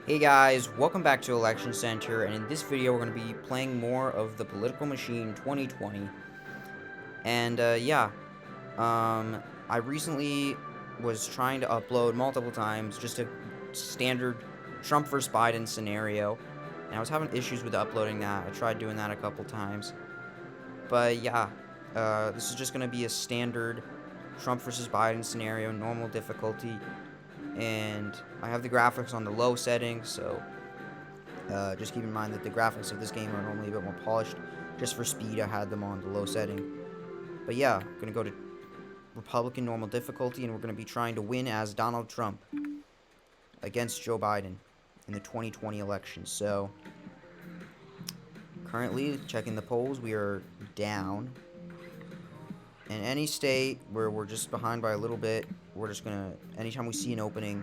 Hey guys, welcome back to Election Center, and in this video we're going to be playing more of the Political Machine 2020. And I recently was trying to upload multiple times just a standard Trump vs. Biden scenario, and I was having issues with uploading that. I tried doing that a couple times, but this is just going to be a standard Trump vs. Biden scenario, normal difficulty, and I have the graphics on the low settings, so just keep in mind that the graphics of this game are normally a bit more polished. Just for speed, I had them on the low setting. But yeah, I'm going to go to Republican normal difficulty, and we're going to be trying to win as Donald Trump against Joe Biden in the 2020 election. So, currently, checking the polls, we are down. In any state where we're just behind by a little bit, we're just going to, anytime we see an opening,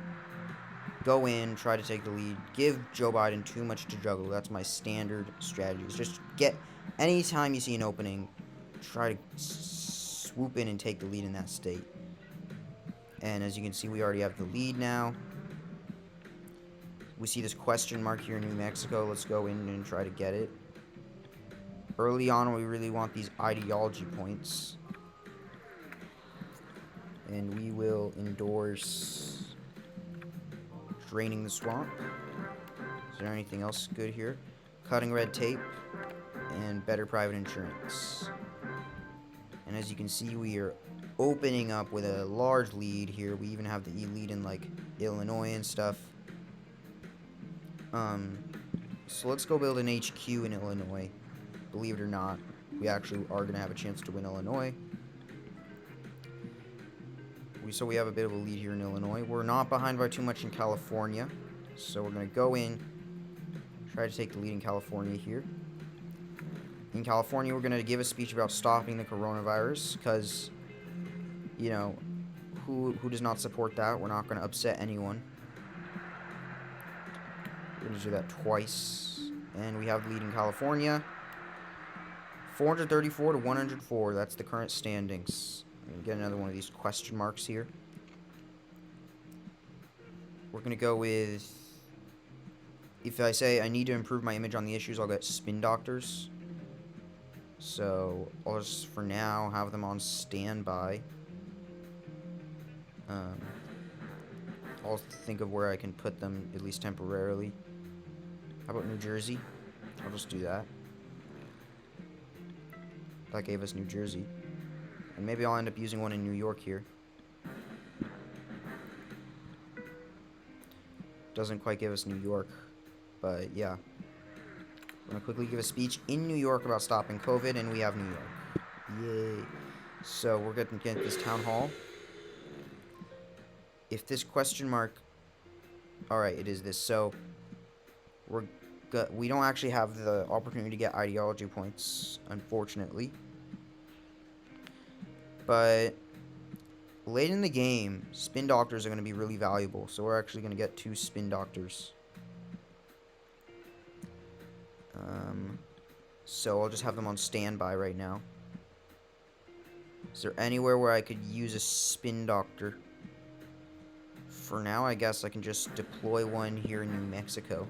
go in, try to take the lead, give Joe Biden too much to juggle. That's my standard strategy. Is just anytime you see an opening, try to swoop in and take the lead in that state. And as you can see, we already have the lead now. We see this question mark here in New Mexico. Let's go in and try to get it. Early on, we really want these ideology points. And we will endorse draining the swamp. Is there anything else good here? Cutting red tape and better private insurance. And as you can see, we are opening up with a large lead here. We even have the lead in like Illinois and stuff. So let's go build an HQ in Illinois. Believe it or not, we actually are going to have a chance to win Illinois. So we have a bit of a lead here in Illinois. We're not behind by too much in California. So we're going to go in, try to take the lead in California here. In California, we're going to give a speech about stopping the coronavirus because, you know, who does not support that? We're not going to upset anyone. We're going to do that twice. And we have the lead in California. 434 to 104. That's the current standings. Get another one of these question marks here. We're going to go with, if I say I need to improve my image on the issues, I'll get spin doctors. So I'll just, for now, have them on standby. I'll think of where I can put them, at least temporarily. How about New Jersey? I'll just do that. That gave us New Jersey. And maybe I'll end up using one in New York here. Doesn't quite give us New York, but yeah. I'm going to quickly give a speech in New York about stopping COVID, and we have New York. Yay. So we're going to get this town hall. If this question mark... Alright, it is this. So we don't actually have the opportunity to get ideology points, unfortunately. But late in the game, spin doctors are going to be really valuable. So we're actually going to get 2 spin doctors. So I'll just have them on standby right now. Is there anywhere where I could use a spin doctor? For now, I guess I can just deploy one here in New Mexico.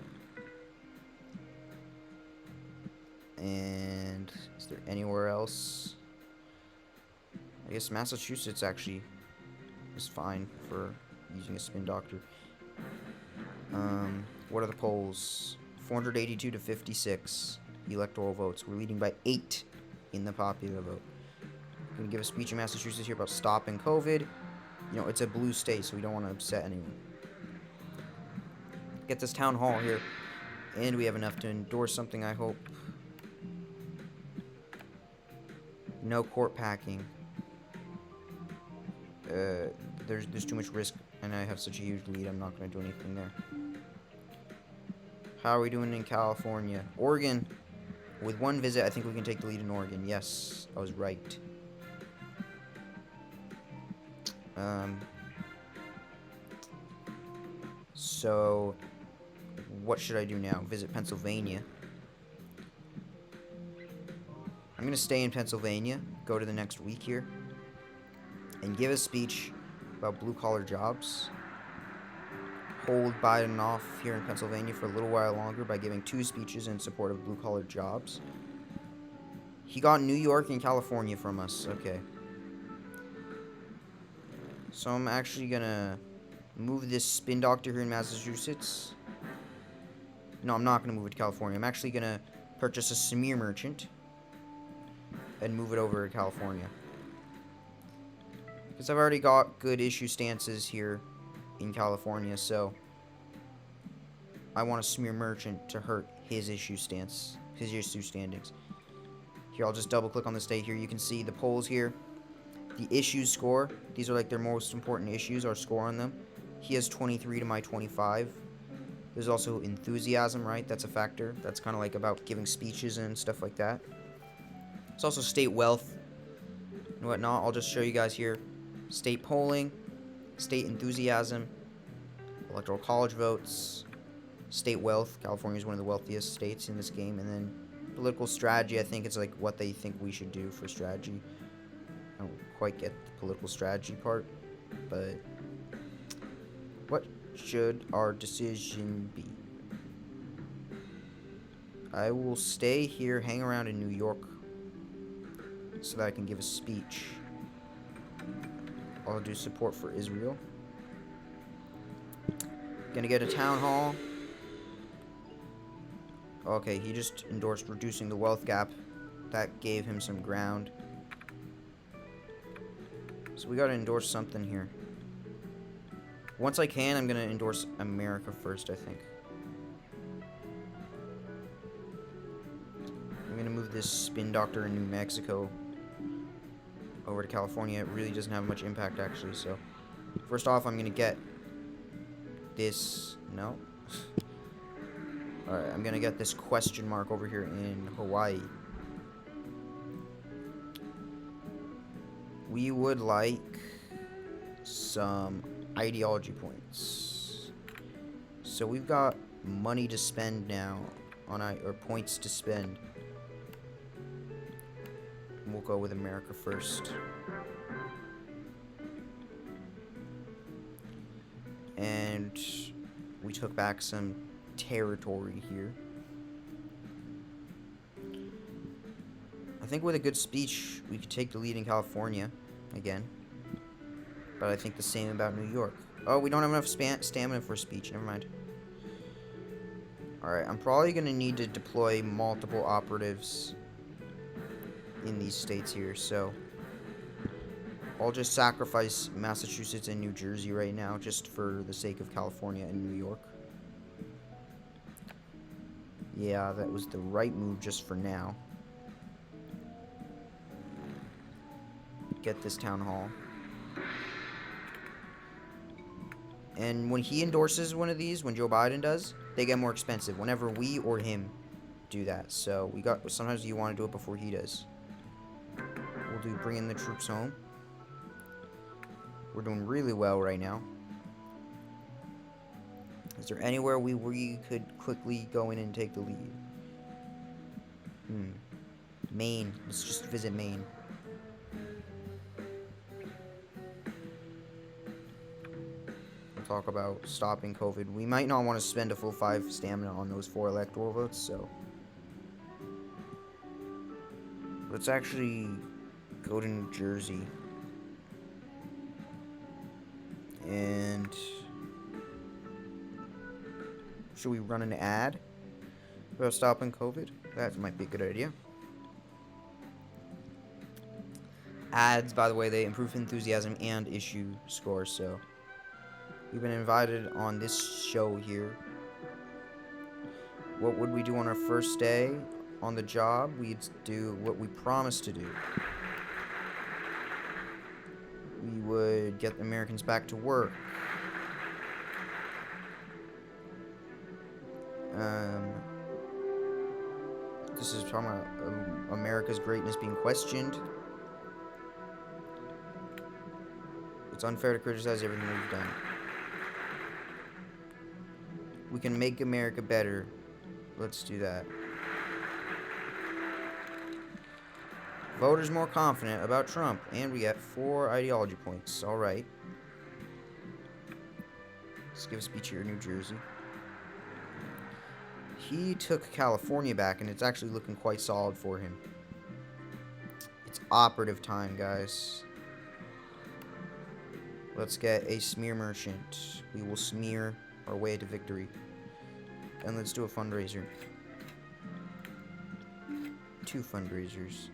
And is there anywhere else? I guess Massachusetts actually is fine for using a spin doctor. What are the polls? 482 to 56 electoral votes. We're leading by 8 in the popular vote. I'm going to give a speech in Massachusetts here about stopping COVID. You know, it's a blue state, so we don't want to upset anyone. Get this town hall here. And we have enough to endorse something, I hope. No court packing. There's too much risk, and I have such a huge lead, I'm not going to do anything there. How are we doing in California? Oregon, with 1 visit, I think we can take the lead in Oregon. Yes, I was right. So, what should I do now? Visit Pennsylvania. I'm going to stay in Pennsylvania, go to the next week here, and give a speech about blue-collar jobs. hold Biden off here in Pennsylvania for a little while longer by giving 2 speeches in support of blue-collar jobs. He got New York and California from us. Okay. So I'm actually gonna move this spin doctor here in Massachusetts. No, I'm not gonna move it to California. I'm actually gonna purchase a smear merchant and move it over to California. Because I've already got good issue stances here in California, so I want a smear merchant to hurt his issue stance, his issue standings. Here, I'll just double click on the state here. You can see the polls here. The issues score. These are like their most important issues, our score on them. He has 23 to my 25. There's also enthusiasm, right? That's a factor. That's kind of like about giving speeches and stuff like that. It's also state wealth and whatnot. I'll just show you guys here. State polling, state enthusiasm, electoral college votes, state wealth. California is one of the wealthiest states in this game. And then political strategy, I think it's like what they think we should do for strategy. I don't quite get the political strategy part, but what should our decision be? I will stay here, hang around in New York, so that I can give a speech. I'll do support for Israel. Gonna get a town hall. Okay, he just endorsed reducing the wealth gap. That gave him some ground. So we gotta endorse something here. Once I can, I'm gonna endorse America first, I think. I'm gonna move this spin doctor in New Mexico over to California. It really doesn't have much impact, actually, so. First off, I'm gonna get this, no. Alright, I'm gonna get this question mark over here in Hawaii. We would like some ideology points. So we've got money to spend now on or points to spend. We'll go with America first. And we took back some territory here. I think with a good speech, we could take the lead in California again. But I think the same about New York. Oh, we don't have enough stamina for a speech. Never mind. Alright, I'm probably going to need to deploy multiple operatives in these states here, so I'll just sacrifice Massachusetts and New Jersey right now, just for the sake of California and New York. Yeah, that was the right move just for now. Get this town hall. And when he endorses one of these, when Joe Biden does, they get more expensive whenever we or him do that. So sometimes you want to do it before he does. We'll do bringing the troops home. We're doing really well right now. Is there anywhere we could quickly go in and take the lead? Maine. Let's just visit Maine. We'll talk about stopping COVID. We might not want to spend a full 5 stamina on those 4 electoral votes, so let's actually go to New Jersey. And should we run an ad about stopping COVID? That might be a good idea. Ads, by the way, they improve enthusiasm and issue scores, so we've been invited on this show here. What would we do on our first day on the job? We'd do what we promised to do. We would get Americans back to work. This is talking about America's greatness being questioned. It's unfair to criticize everything we've done. We can make America better. Let's do that. Voters more confident about Trump, and we get 4 ideology points. All right. Let's give a speech here in New Jersey. He took California back, and it's actually looking quite solid for him. It's operative time, guys. Let's get a smear merchant. We will smear our way to victory. And let's do a fundraiser. 2 fundraisers.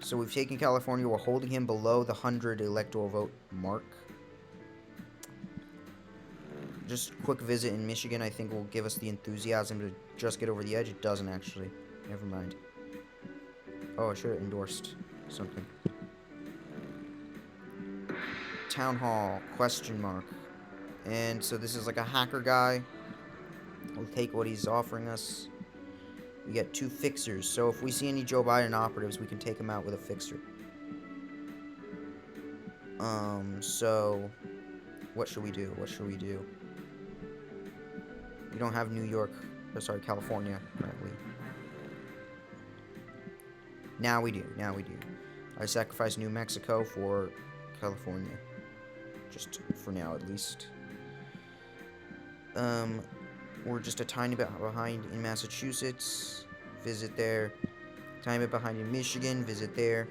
So we've taken California. We're holding him below the 100 electoral vote mark. Just a quick visit in Michigan, I think, will give us the enthusiasm to just get over the edge. It doesn't, actually. Never mind. Oh, I should have endorsed something. Town Hall, question mark. And so this is like a hacker guy. We'll take what he's offering us. We get 2 fixers. So if we see any Joe Biden operatives, we can take them out with a fixer. So what should we do? What should we do? We don't have New York, or sorry, California currently. Now we do. Now we do. I sacrifice New Mexico for California. Just for now, at least. We're just a tiny bit behind in Massachusetts. Visit there. Tiny bit behind in Michigan. Visit there.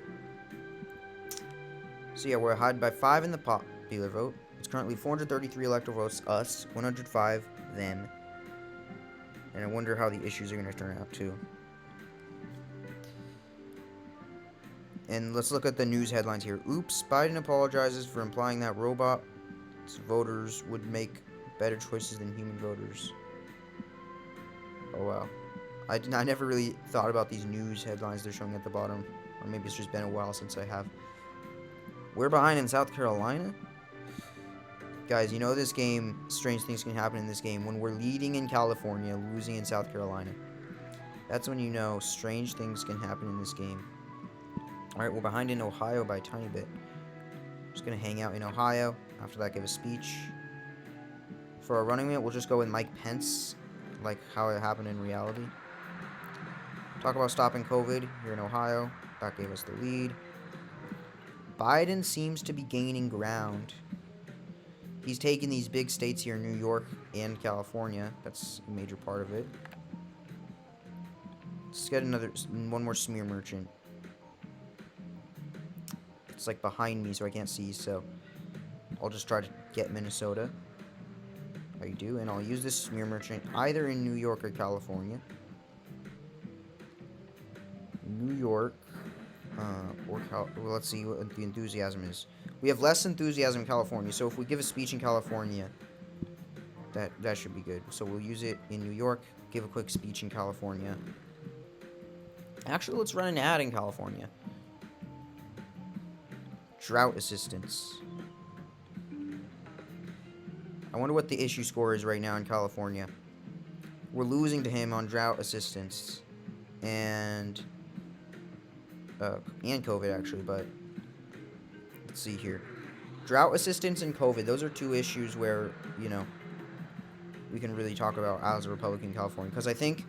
So yeah, we're ahead by 5 in the popular vote. It's currently 433 electoral votes, us, 105 them. And I wonder how the issues are going to turn out, too. And let's look at the news headlines here. Oops, Biden apologizes for implying that robot voters would make better choices than human voters. Oh, wow. I never really thought about these news headlines they're showing at the bottom. Or maybe it's just been a while since I have. We're behind in South Carolina? Guys, you know this game, strange things can happen in this game. When we're leading in California, losing in South Carolina. That's when you know strange things can happen in this game. Alright, we're behind in Ohio by a tiny bit. Just gonna hang out in Ohio. After that, give a speech. For our running mate, we'll just go with Mike Pence, like how it happened in reality. Talk about stopping COVID here in Ohio. That gave us the lead. Biden seems to be gaining ground. He's taking these big states here, New York and California. That's a major part of it. Let's get one more smear merchant. It's like behind me, so I can't see, so I'll just try to get Minnesota. I do, and I'll use this smear merchant either in New York or California. New York, well, let's see what the enthusiasm is. We have less enthusiasm in California, so if we give a speech in California, that should be good. So we'll use it in New York, give a quick speech in California. Actually, let's run an ad in California. Drought assistance. I wonder what the issue score is right now in California. We're losing to him on drought assistance and COVID, actually, but let's see here. Drought assistance and COVID, those are 2 issues where, you know, we can really talk about as a Republican in California. Because I think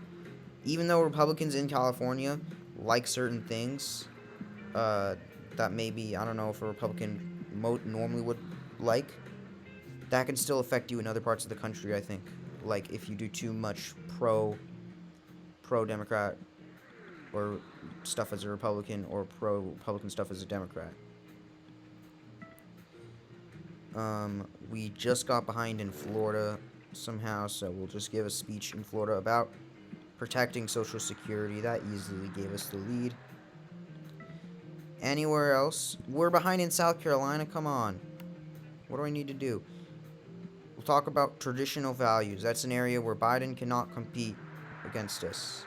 even though Republicans in California like certain things that maybe, I don't know if a Republican normally would like, that can still affect you in other parts of the country, I think. Like if you do too much pro-Democrat or stuff as a Republican or pro-Republican stuff as a Democrat. We just got behind in Florida somehow, so we'll just give a speech in Florida about protecting Social Security. That easily gave us the lead. Anywhere else? We're behind in South Carolina. Come on. What do I need to do? We'll talk about traditional values. That's an area where Biden cannot compete against us.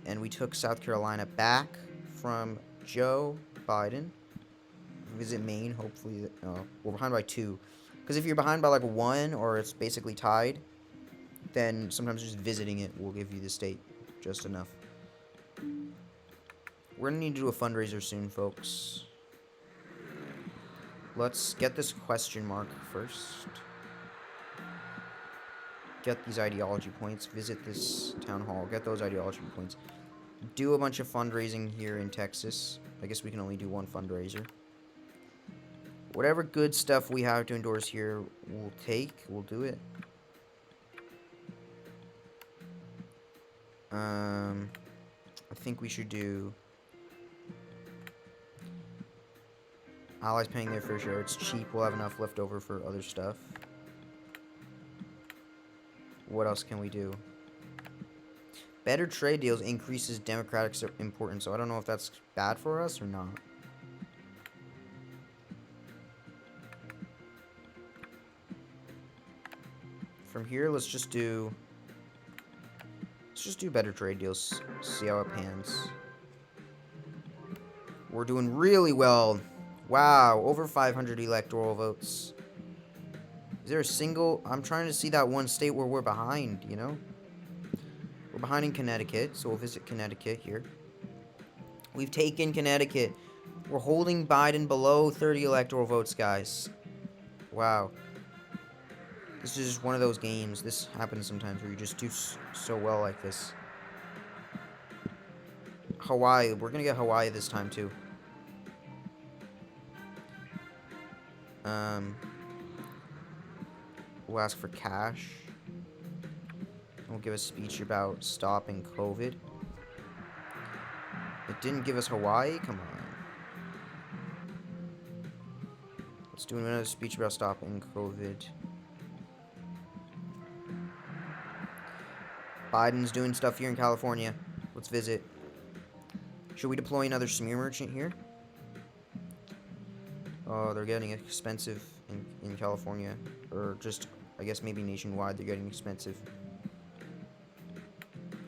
And we took South Carolina back from Joe Biden. Visit Maine, hopefully. We're behind by 2. Because if you're behind by like 1 or it's basically tied, then sometimes just visiting it will give you the state just enough. We're going to need to do a fundraiser soon, folks. Let's get this question mark first. Get these ideology points. Visit this town hall. Get those ideology points. Do a bunch of fundraising here in Texas. I guess we can only do 1 fundraiser. Whatever good stuff we have to endorse here, we'll take. We'll do it. I think we should do allies paying their fair share. It's cheap. We'll have enough left over for other stuff. What else can we do? Better trade deals increases democratic importance, so I don't know if that's bad for us or not. From here, let's just do better trade deals. See how it pans. We're doing really well. Wow, over 500 electoral votes. Is there a single... I'm trying to see that one state where we're behind, you know? We're behind in Connecticut, so we'll visit Connecticut here. We've taken Connecticut. We're holding Biden below 30 electoral votes, guys. Wow. This is just one of those games. This happens sometimes where you just do so well like this. Hawaii. We're gonna get Hawaii this time, too. We'll ask for cash. We'll give a speech about stopping COVID. It didn't give us Hawaii? Come on. Let's do another speech about stopping COVID. Biden's doing stuff here in California. Let's visit. Should we deploy another smear merchant here? Oh, they're getting expensive in California. Or just, I guess maybe nationwide they're getting expensive.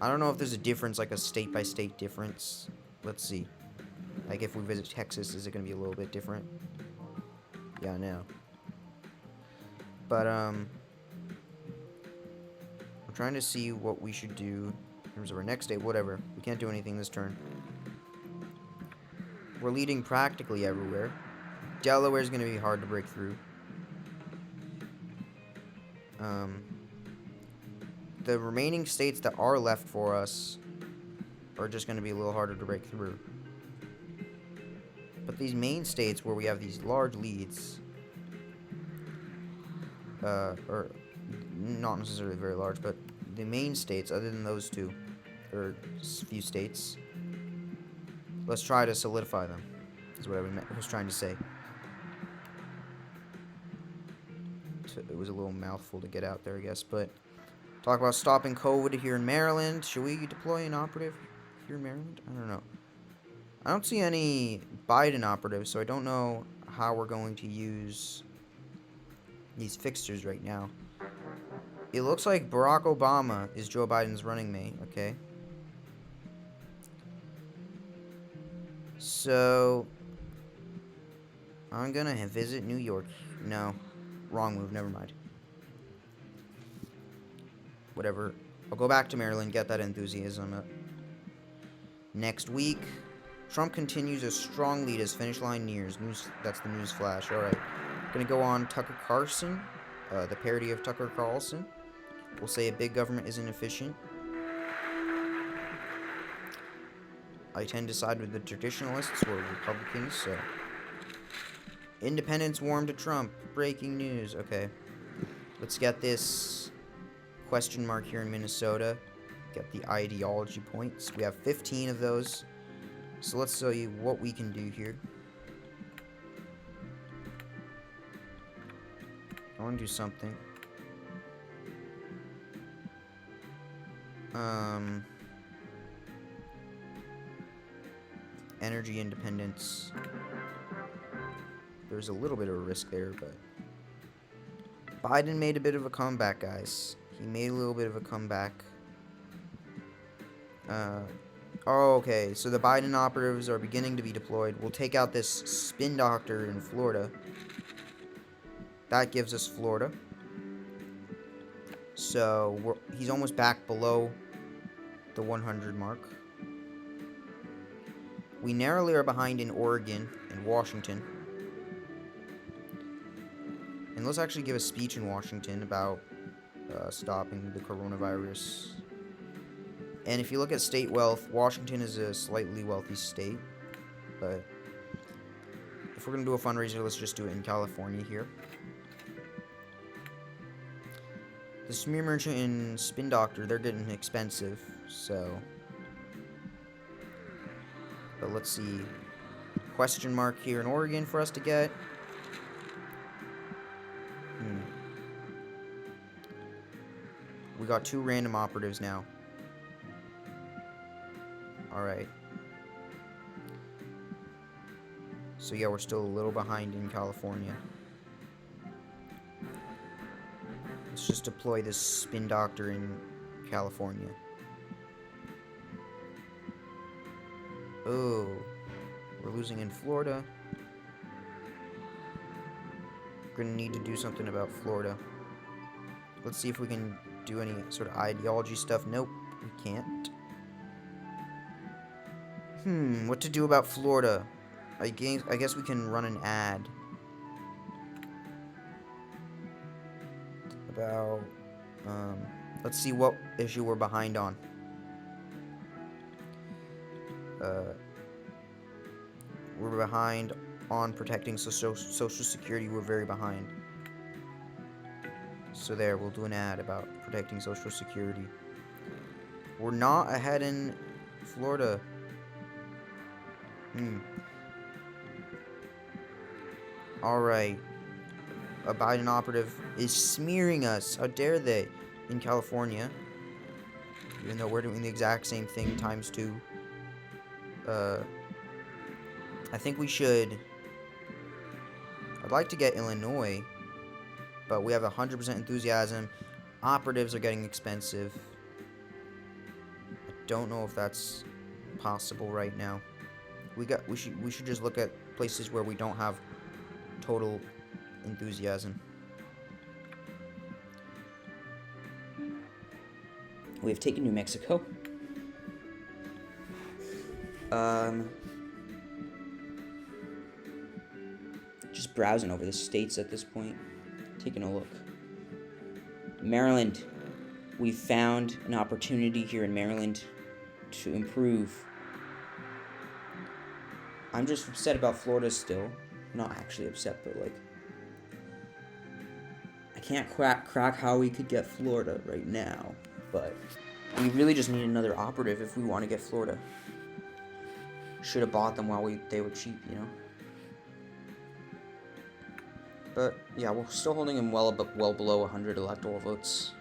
I don't know if there's a difference, like a state-by-state difference. Let's see. Like if we visit Texas, is it going to be a little bit different? Yeah, I know. But, I'm trying to see what we should do in terms of our next day. Whatever. We can't do anything this turn. We're leading practically everywhere. Delaware's going to be hard to break through. The remaining states that are left for us are just going to be a little harder to break through. But these main states where we have these large leads, or not necessarily very large, but the main states, other than those two, or few states, let's try to solidify them, is what I was trying to say. It was a little mouthful to get out there, I guess, but talk about stopping COVID here in Maryland. Should we deploy an operative here in Maryland? I don't know. I don't see any Biden operatives, so I don't know how we're going to use these fixtures right now. It looks like Barack Obama is Joe Biden's running mate, okay? So, I'm gonna visit New York. No, wrong move, never mind. Whatever. I'll go back to Maryland, get that enthusiasm up. Next week, Trump continues a strong lead as finish line nears. That's the news flash. Alright. Gonna go on Tucker Carlson, the parody of Tucker Carlson. We'll say a big government isn't efficient. I tend to side with the traditionalists or Republicans, so. Independents warm to Trump. Breaking news. Okay. Let's get this question mark here in Minnesota. Get the ideology points. We have 15 of those. So let's show you what we can do here. I want to do something. Energy independence. There's a little bit of a risk there, but Biden made a bit of a comeback, guys. He made a little bit of a comeback. Oh, okay. So the Biden operatives are beginning to be deployed. We'll take out this spin doctor in Florida. That gives us Florida. So he's almost back below the 100 mark. We narrowly are behind in Oregon and Washington. And let's actually give a speech in Washington about stopping the coronavirus. And if you look at state wealth, Washington is a slightly wealthy state. But if we're gonna do a fundraiser, let's just do it in California here. The Smear Merchant and Spin Doctor, they're getting expensive, so. But let's see. Question mark here in Oregon for us to get. We got 2 random operatives now. Alright. So yeah, we're still a little behind in California. Let's just deploy this Spin Doctor in California. Oh, we're losing in Florida. We're gonna need to do something about Florida. Let's see if we can do any sort of ideology stuff. Nope, we can't. What to do about Florida? I guess we can run an ad about, let's see what issue we're behind on. We're behind on protecting Social Security. We're very behind. So there, we'll do an ad about protecting Social Security. We're not ahead in Florida. Alright. A Biden operative is smearing us. How dare they? In California. Even though we're doing the exact same thing times 2. I think we should. I'd like to get Illinois, but we have 100% enthusiasm. Operatives are getting expensive. I don't know if that's possible right now. We should just look at places where we don't have total enthusiasm. We have taken New Mexico. Just browsing over the states at this point, taking a look. Maryland. We found an opportunity here in Maryland to improve. I'm just upset about Florida still. Not actually upset, but like, I can't crack how we could get Florida right now, but we really just need another operative if we want to get Florida. Should have bought them while they were cheap, you know. But yeah, we're still holding him well below 100 electoral votes.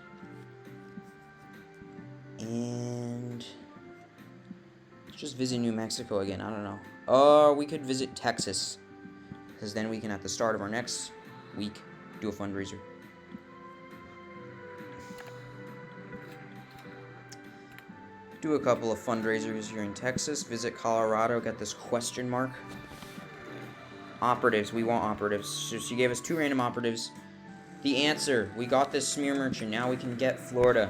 And let's just visit New Mexico again. I don't know. Or we could visit Texas, because then we can, at the start of our next week, do a fundraiser. Do a couple of fundraisers here in Texas. Visit Colorado. Get this question mark. Operatives. We want operatives. So she gave us 2 random operatives. The answer. We got this Smear Merchant. Now we can get Florida.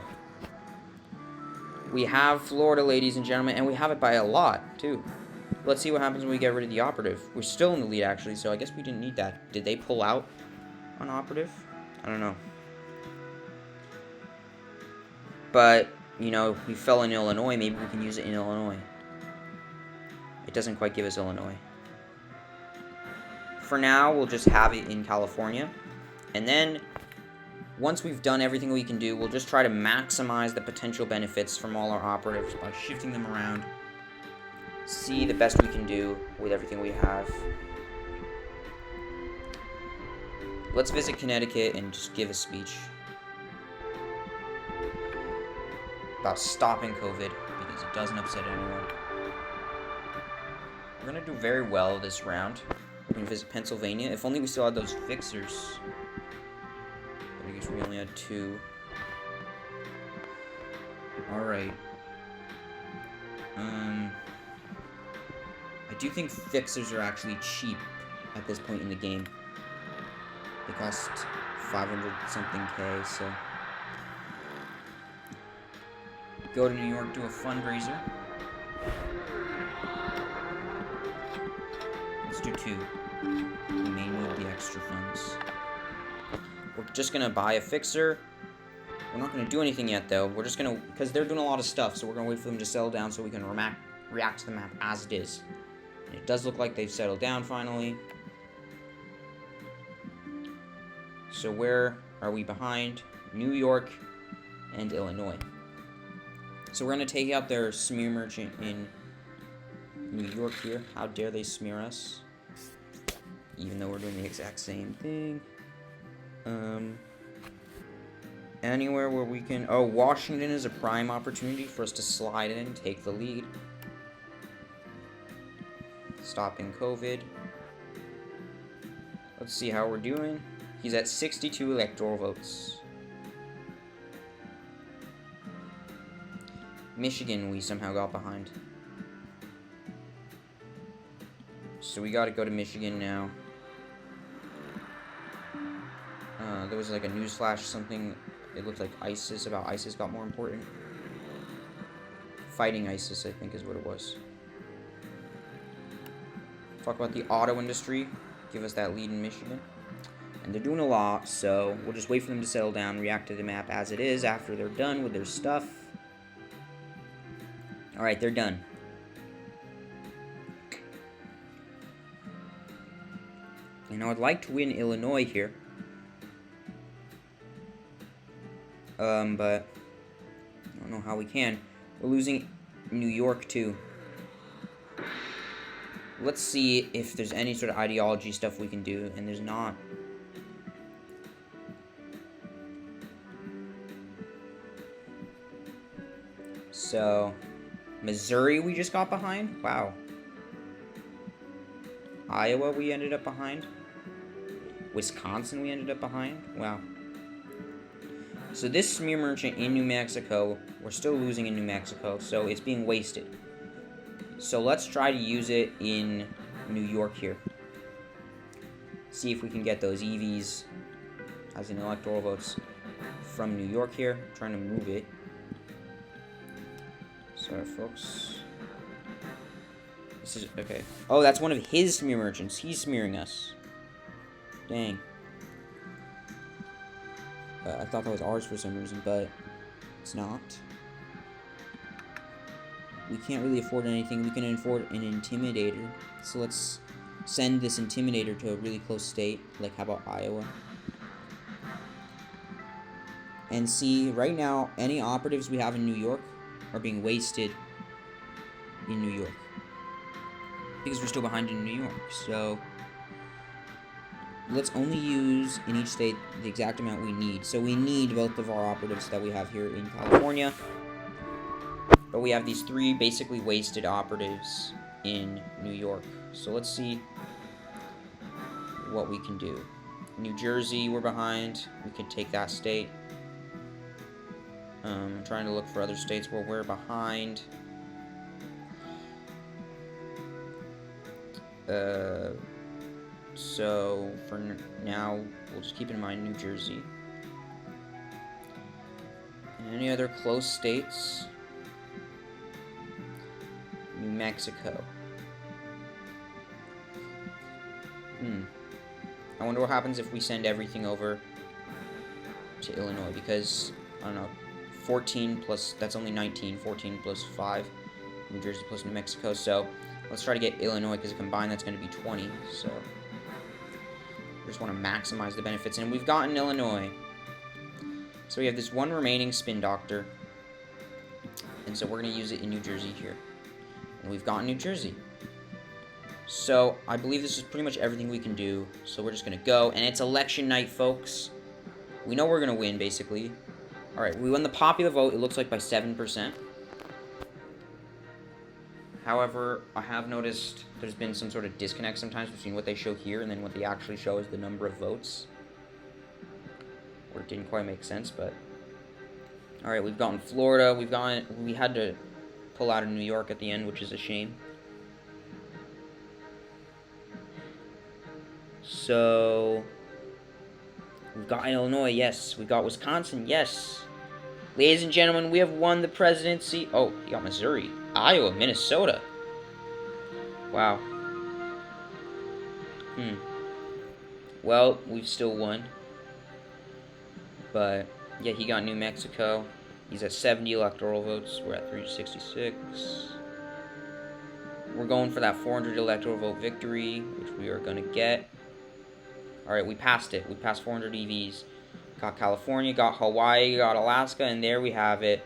We have Florida, ladies and gentlemen, and we have it by a lot, too. Let's see what happens when we get rid of the operative. We're still in the lead, actually, so I guess we didn't need that. Did they pull out on operative? I don't know. But, you know, we fell in Illinois. Maybe we can use it in Illinois. It doesn't quite give us Illinois. For now, we'll just have it in California. And then, once we've done everything we can do, we'll just try to maximize the potential benefits from all our operatives by shifting them around. See the best we can do with everything we have. Let's visit Connecticut and just give a speech about stopping COVID, because it doesn't upset anyone. We're going to do very well this round. We're going to visit Pennsylvania. If only we still had those fixers. But I guess we only had 2. Alright. I do think fixers are actually cheap at this point in the game. They cost 500 something K, so. Go to New York, do a fundraiser. Let's do 2. We may need the extra funds. We're just gonna buy a fixer. We're not gonna do anything yet, though. We're just gonna, because they're doing a lot of stuff, so we're gonna wait for them to settle down so we can react to the map as it is. And it does look like they've settled down finally. So where are we behind? New York and Illinois. So we're going to take out their smear merchant in New York here. How dare they smear us? Even though we're doing the exact same thing. Anywhere where we can... Oh, Washington is a prime opportunity for us to slide in and take the lead. Stopping COVID. Let's see how we're doing. He's at 62 electoral votes. Michigan, we somehow got behind. So we gotta go to Michigan now. There was like a news flash or something. It looked like ISIS got more important. Fighting ISIS, I think, is what it was. Talk about the auto industry. Give us that lead in Michigan. And they're doing a lot, so we'll just wait for them to settle down, react to the map as it is after they're done with their stuff. Alright, they're done. And I would like to win Illinois here. But I don't know how we can. We're losing New York, too. Let's see if there's any sort of ideology stuff we can do, and there's not. So, Missouri we just got behind? Wow. Iowa we ended up behind? Wisconsin we ended up behind? Wow. So this smear merchant in New Mexico, we're still losing in New Mexico, so it's being wasted. So let's try to use it in New York here. See if we can get those EVs, as in electoral votes, from New York here. I'm trying to move it. Sorry, folks. This is, okay. Oh, that's one of his smear merchants. He's smearing us. Dang. I thought that was ours for some reason, but it's not. We can't really afford anything. We can afford an intimidator. So let's send this intimidator to a really close state. Like, how about Iowa? And see, right now, any operatives we have in New York are being wasted in New York. Because we're still behind in New York. So let's only use in each state the exact amount we need. So we need both of our operatives that we have here in California. But we have these 3 basically wasted operatives in New York. So let's see what we can do. New Jersey, we're behind. We could take that state. I'm trying to look for other states where we're behind. So for now, we'll just keep in mind New Jersey. And any other close states? New Mexico. I wonder what happens if we send everything over to Illinois, because, I don't know, 14 plus, that's only 19, 14 plus 5, New Jersey plus New Mexico, so let's try to get Illinois, because combined that's going to be 20, so we just want to maximize the benefits, and we've gotten Illinois. So we have this one remaining spin doctor, and so we're going to use it in New Jersey here, and we've gotten New Jersey. So I believe this is pretty much everything we can do, so we're just going to go, and it's election night, folks. We know we're going to win, basically. Alright, we won the popular vote, it looks like by 7%. However, I have noticed there's been some sort of disconnect sometimes between what they show here and then what they actually show as the number of votes. Or it didn't quite make sense, but... Alright, we've gotten Florida, we had to pull out of New York at the end, which is a shame. So... We've got Illinois, yes. We got Wisconsin, yes. Ladies and gentlemen, we have won the presidency. Oh, you got Missouri, Iowa, Minnesota. Wow. Well, we've still won. But, yeah, he got New Mexico. He's at 70 electoral votes. We're at 366. We're going for that 400 electoral vote victory, which we are going to get. Alright, we passed it. We passed 400 EVs. Got California, got Hawaii, got Alaska, and there we have it.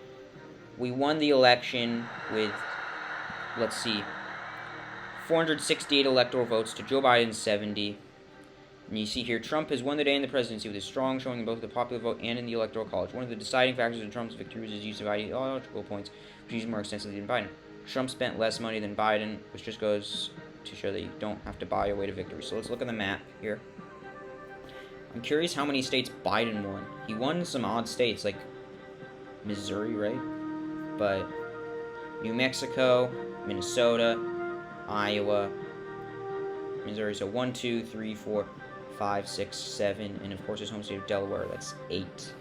We won the election with, let's see, 468 electoral votes to Joe Biden's 70. And you see here, Trump has won the day in the presidency with a strong showing in both the popular vote and in the electoral college. One of the deciding factors in Trump's victory was his use of ideological points, which he used more extensively than Biden. Trump spent less money than Biden, which just goes to show that you don't have to buy your way to victory. So let's look at the map here. I'm curious how many states Biden won. He won some odd states, like Missouri, right? But New Mexico, Minnesota, Iowa, Missouri. So 1, 2, 3, 4, 5, 6, 7, and of course his home state of Delaware. That's 8.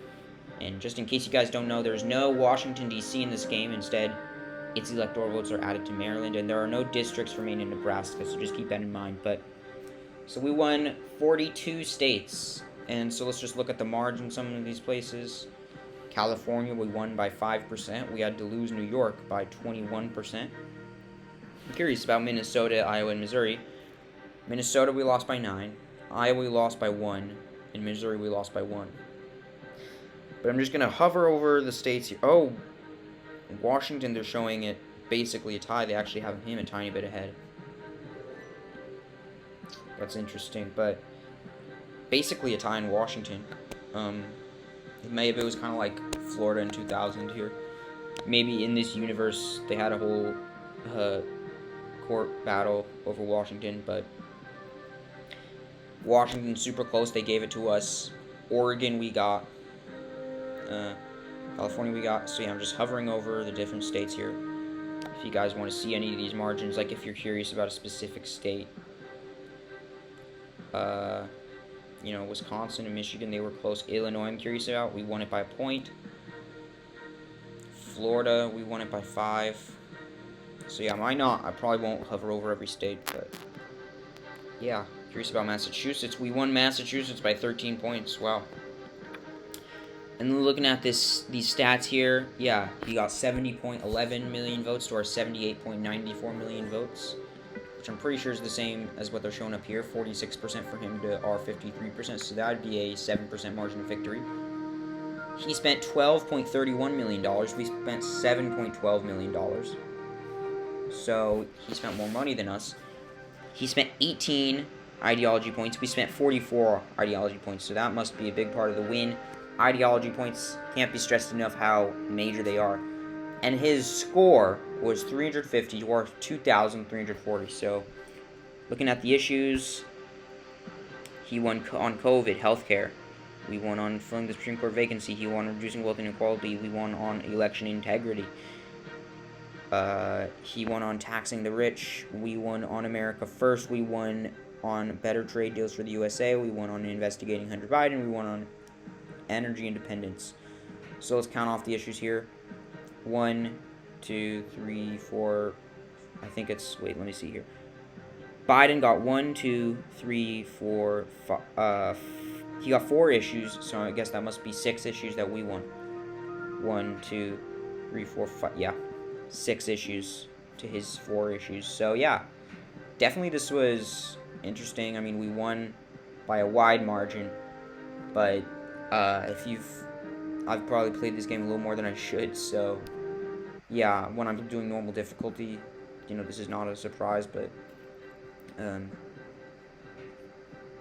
And just in case you guys don't know, there's no Washington, D.C. in this game. Instead, its electoral votes are added to Maryland, and there are no districts remaining in Nebraska, so just keep that in mind. But so we won 42 states, and so let's just look at the margin in some of these places. California, we won by 5%. We had to lose New York by 21%. I'm curious about Minnesota, Iowa, and Missouri. Minnesota, we lost by 9. Iowa, we lost by 1. And Missouri, we lost by 1. But I'm just going to hover over the states here. Oh, Washington, they're showing it basically a tie. They actually have him a tiny bit ahead. That's interesting, but basically a tie in Washington. Maybe it was kind of like Florida in 2000 here. Maybe in this universe they had a whole court battle over Washington, but Washington super close. They gave it to us. Oregon we got. California we got. So yeah, I'm just hovering over the different states here. If you guys want to see any of these margins, like if you're curious about a specific state. You know, Wisconsin and Michigan, they were close. Illinois, I'm curious about. We won it by a point. Florida, we won it by 5. So yeah, why not? I probably won't hover over every state, but yeah, curious about Massachusetts. We won Massachusetts by 13 points. Wow. And looking at these stats here, yeah, he got 70.11 million votes to our 78.94 million votes. Which I'm pretty sure is the same as what they're showing up here, 46% for him to our 53%, so that would be a 7% margin of victory. He spent $12.31 million, we spent $7.12 million. So he spent more money than us. He spent 18 ideology points, we spent 44 ideology points, so that must be a big part of the win. Ideology points, can't be stressed enough how major they are. And his score was 350 to our 2,340. So, looking at the issues, he won on COVID, healthcare. We won on filling the Supreme Court vacancy. He won on reducing wealth inequality. We won on election integrity. He won on taxing the rich. We won on America First. We won on better trade deals for the USA. We won on investigating Hunter Biden. We won on energy independence. So let's count off the issues here. 1, 2, 3, 4. I think it's. Wait, let me see here. Biden got 1, 2, 3, 4, 5. He got 4 issues, so I guess that must be 6 issues that we won. 1, 2, 3, 4, 5. Yeah, 6 issues to his 4 issues. So yeah, definitely this was interesting. I mean, we won by a wide margin, but I've probably played this game a little more than I should, so yeah, when I'm doing normal difficulty, you know, this is not a surprise, but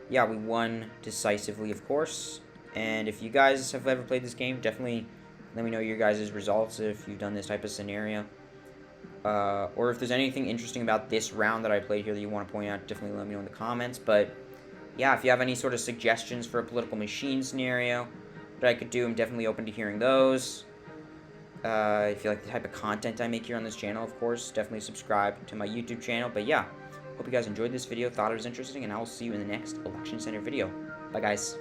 yeah, we won decisively, of course. And if you guys have ever played this game, definitely let me know your guys' results if you've done this type of scenario. Or if there's anything interesting about this round that I played here that you want to point out, definitely let me know in the comments. But yeah, if you have any sort of suggestions for a political machine scenario that I could do, I'm definitely open to hearing those. If you like the type of content I make here on this channel, of course, definitely subscribe to my YouTube channel. But yeah, hope you guys enjoyed this video, thought it was interesting, and I will see you in the next Election Center video. Bye, guys.